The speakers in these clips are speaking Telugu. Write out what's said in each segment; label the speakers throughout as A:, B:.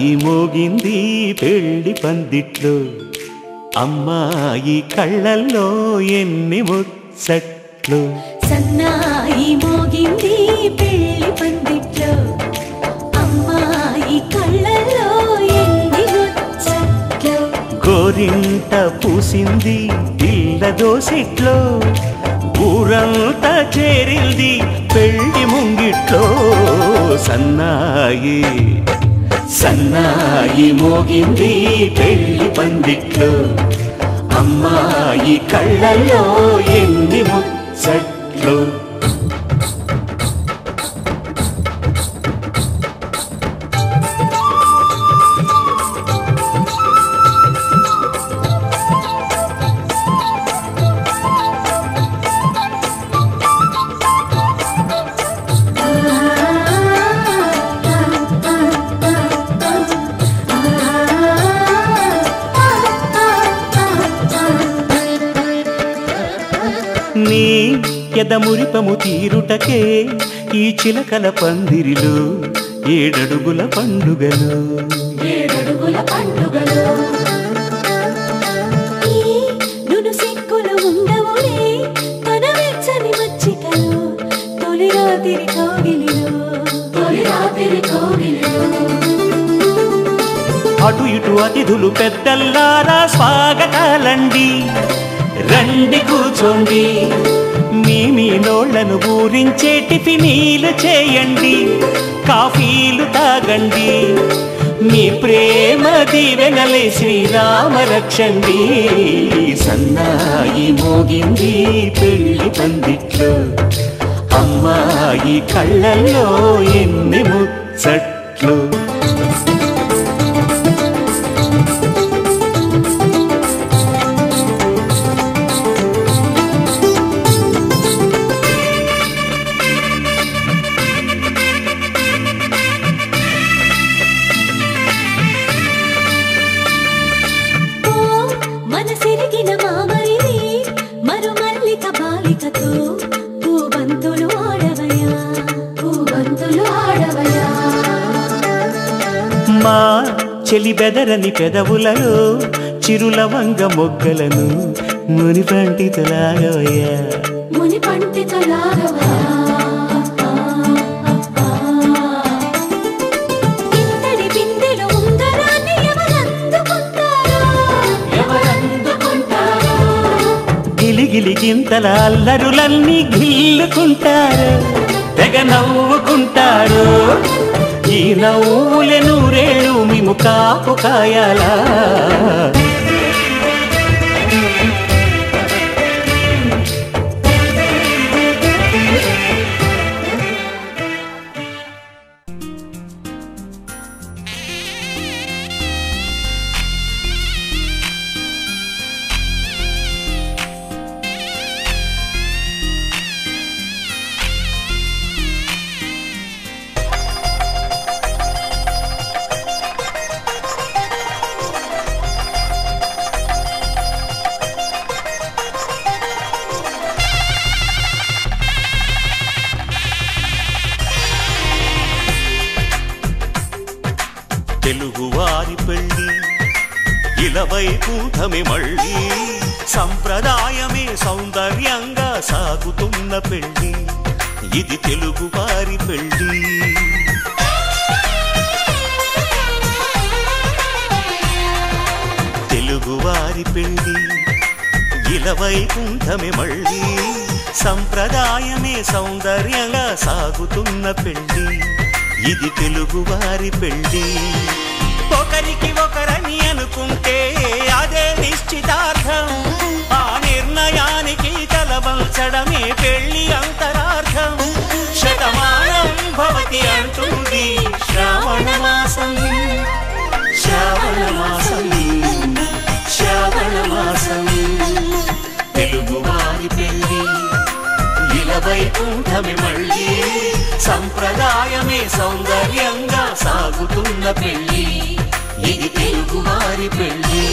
A: సన్నాయి మోగింది పెళ్లి పందిట్లో అమ్మాయి కళ్ళల్లో ఎన్ని ముచ్చట్లు
B: సన్నాయి మోగింది పెళ్లి పందిట్లో అమ్మాయి కళ్ళల్లో ఎన్ని ముచ్చట్లు
A: గోరింట పూసింది పిల్ల దోసిట్లో ఊరంతా చేరింది పెళ్లి ముంగిట్లో సన్నాయి సన్నాయి మోగింది పెళ్లి పందిట్లో అమ్మాయి కళ్ళల్లో ఎన్ని ముచ్చట్లు నీ ఎదమురిపము తీరుటకే ఈ చిలకల పందిరిలో ఏడడుగుల పండుగలు
B: నును సిక్కులు ఉండవులే తన వెచ్చని మచ్చికలు తొలి రాత్రి కోగిలిలో
A: అటు ఇటు అతిథులు పెద్దల్లారా స్వాగతాలండి రండి కూర్చోండి మీ నోళ్లను ఊరించే టిఫినీలు చేయండి కాఫీలు తాగండి మీ ప్రేమ దీవెనలే శ్రీరామ రక్షండి సన్నాయి మోగింది పెళ్లి పందిట్లో అమ్మాయి కళ్ళల్లో ఎన్ని ముచ్చట్లు మా చెలి బెదరని పెదవులలో చిరులవంగ మొగ్గలను మునిపంటితలాగవయ్యా గిలిగిలి గింతల అల్లరులన్నీ గిల్లుకుంటారు తెగ నవ్వుకుంటారు ఈ నవ్వులే నూరేళ్ళు మేము కాపు కాయాలా తెలుగువారి పెళ్ళి ఇలవైకుంఠమే మళ్ళీ సంప్రదాయమే సౌందర్యంగా సాగుతున్న పెళ్ళి ఇది తెలుగువారి పెళ్ళి తెలుగువారి పెళ్ళి ఇలవైకుంఠమే మళ్ళీ సంప్రదాయమే సౌందర్యంగా సాగుతున్న పెళ్ళి ఇది తెలుగువారి పెళ్ళి ఒకరికి ఒకరని అనుకుంటే అదే నిశ్చితార్థం ఆ నిర్ణయానికి తలవంచడమే పెళ్ళి అంతరార్థం శతమానం భవతి అంటుంది శ్రావణ మాసం శ్రావణ మాసం శ్రావణ మాసం తెలుగువారి పెళ్ళి ఇలవైకుంఠమే మళ్ళీ సంప్రదాయమే సౌందర్యంగా సాగుతున్న పెళ్ళి ఇది తెలుగువారి పెళ్ళి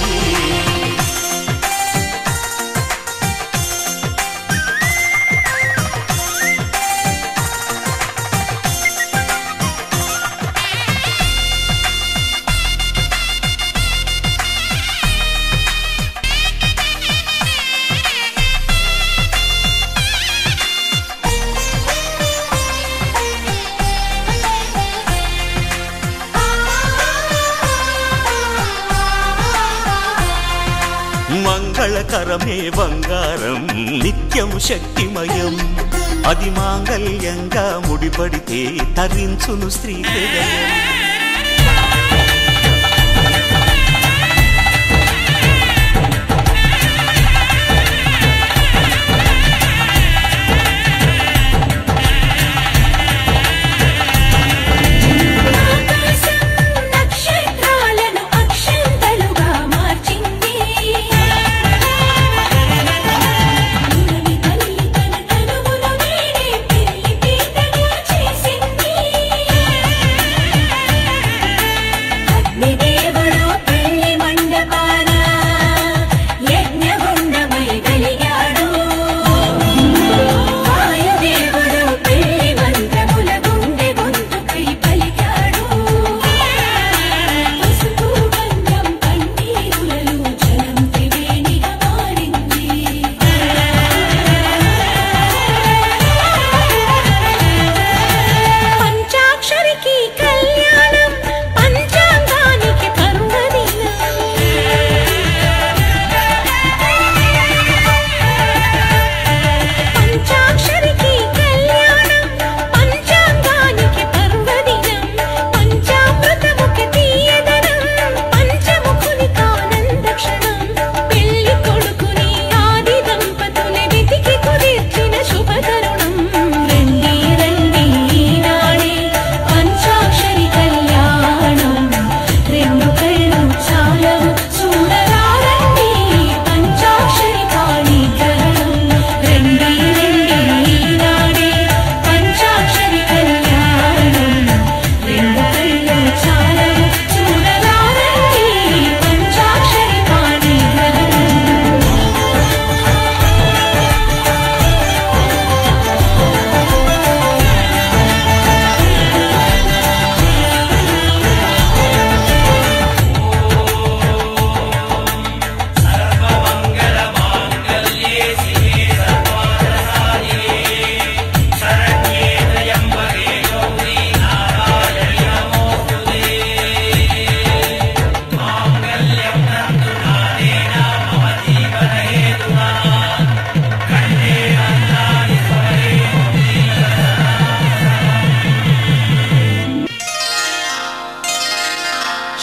A: మంగళకరమే బంగారం నిత్యం శక్తిమయం అది మాంగళ్యంగా ముడిపడితే తరించును స్త్రీ హృదయం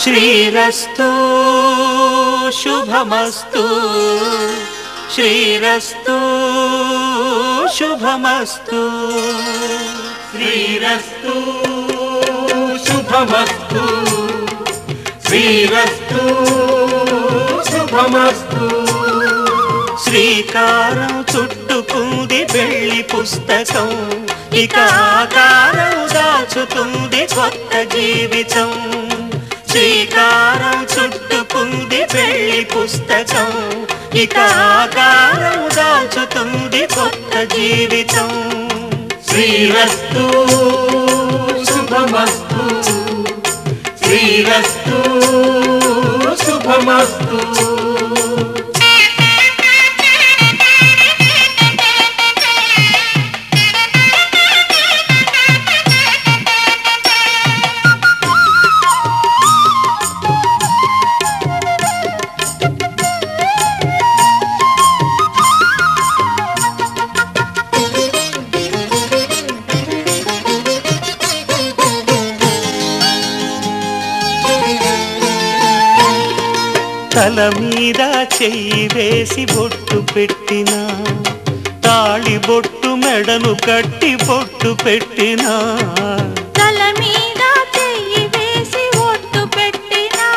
A: శ్రీరస్తు శుభమస్తు శ్రీరస్తు శుభమస్తు శ్రీరస్తు శుభమస్తు శ్రీరస్తు శుభమస్తు శ్రీకారం చుట్టుకుంది పెళ్లి పుస్తకం ఇక ఆకారం దాచుతుంది కొత్త జీవితం శ్రీకారం చుట్టుకుంది పెళ్లి పుస్తకం ఇక ఆకారం దాచుతుంది కొత్త జీవితం శ్రీరస్తు శుభమస్తు శ్రీరస్తు శుభమస్తు తల మీద చెయ్యి వేసి బొట్టు పెట్టినా తాళి బొట్టు మెడను కట్టి బొట్టు పెట్టినా
B: తల మీద చెయ్యి వేసి బొట్టు పెట్టినా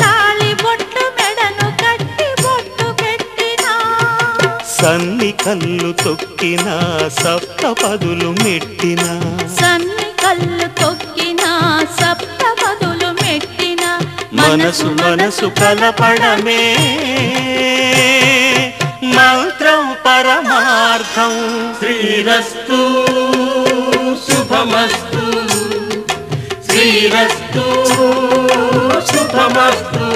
B: తాళి బొట్టు మెడను కట్టి బొట్టు పెట్టినా
A: సన్ని కళ్ళు తొక్కినా సప్తపదులు మెట్టినా
B: సన్ని కళ్ళు తొక్కినా సప్తపదులు మెట్టినా
A: మనసు మనసు కలపడమే మంత్రం పరమార్థం శ్రీరస్తు శుభమస్తు శ్రీరస్తు శుభమస్తు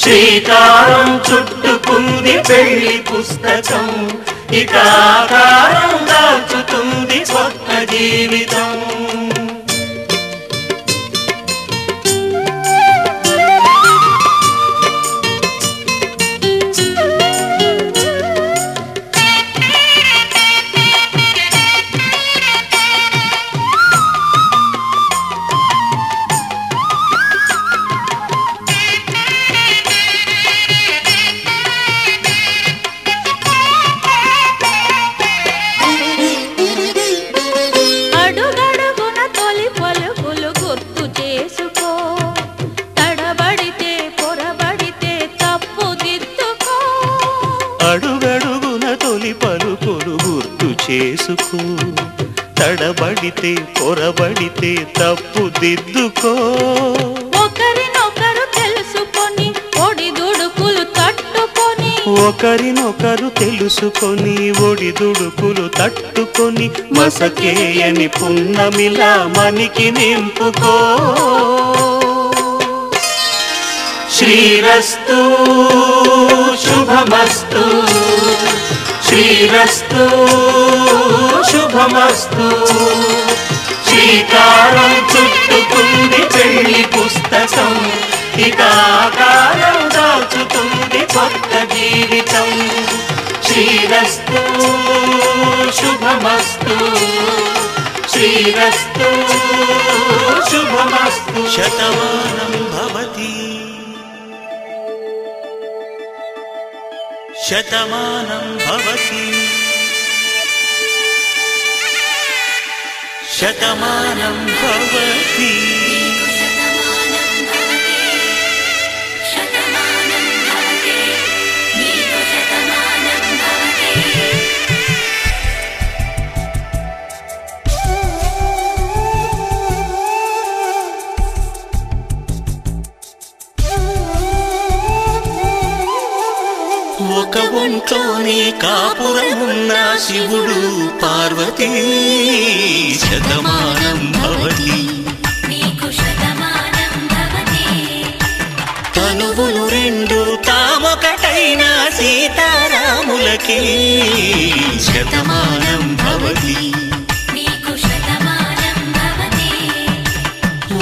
A: శ్రీకారం చుట్టుకుంది పెళ్లి పుస్తకం ఇక ఆకారం దాచుతుంది కొత్త జీవితం తీసుకో, తడబడితే పొరబడితే తప్పు దిద్దుకో.
B: ఒకరినొకరు తెలుసుకొని ఒడిదుడుకులు తట్టుకొని,
A: ఒకరినొకరు తెలుసుకొని ఒడిదుడుకులు తట్టుకొని, మసకేయని పున్నమిలా మనికి నింపుకో. శ్రీరస్తు శుభమస్తు, శ్రీరస్తు శుభమస్తు. శ్రీకారం చుట్టుకుంది పెళ్లి పుస్తకం, ఇక ఆకారం దాచుతుంది కొత్త జీవితం. శ్రీరస్తు శుభమస్తు, శ్రీరస్తు శుభమస్తు. శతమానం భవతి, శతమానం భవతి, శతమానం భవతి. ఒక ఒంట్లోనే కాపురమున్న శివుడు పార్వతీ, శతమానం భవతి. తనువులు రెండు తామొకటైన సీతారాములకి, శతమానం భవతి.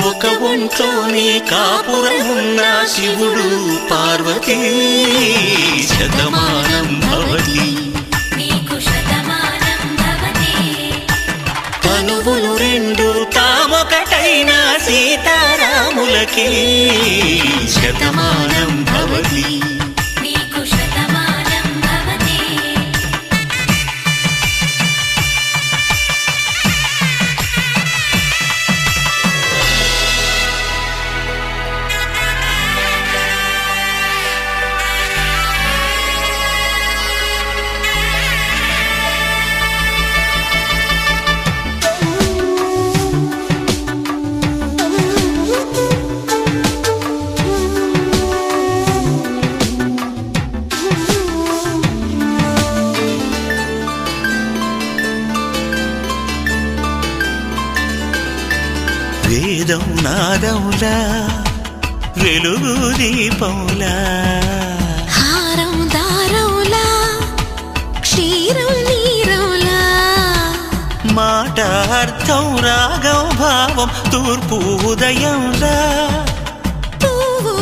A: ఒక ఒంట్లోనే కాపురమున్న శివుడు పార్వతీ, శతమానం భవతి. తనువులు రెండు తామొకటైన సీతారాములకి, శతమానం భవతి. వేదం నాదములా, వెలుగు దీపములా,
B: హారం దారములా, క్షీరం నీరములా,
A: మాట అర్థం రాగం భావం తూర్పు ఉదయంలా,
B: పువ్వు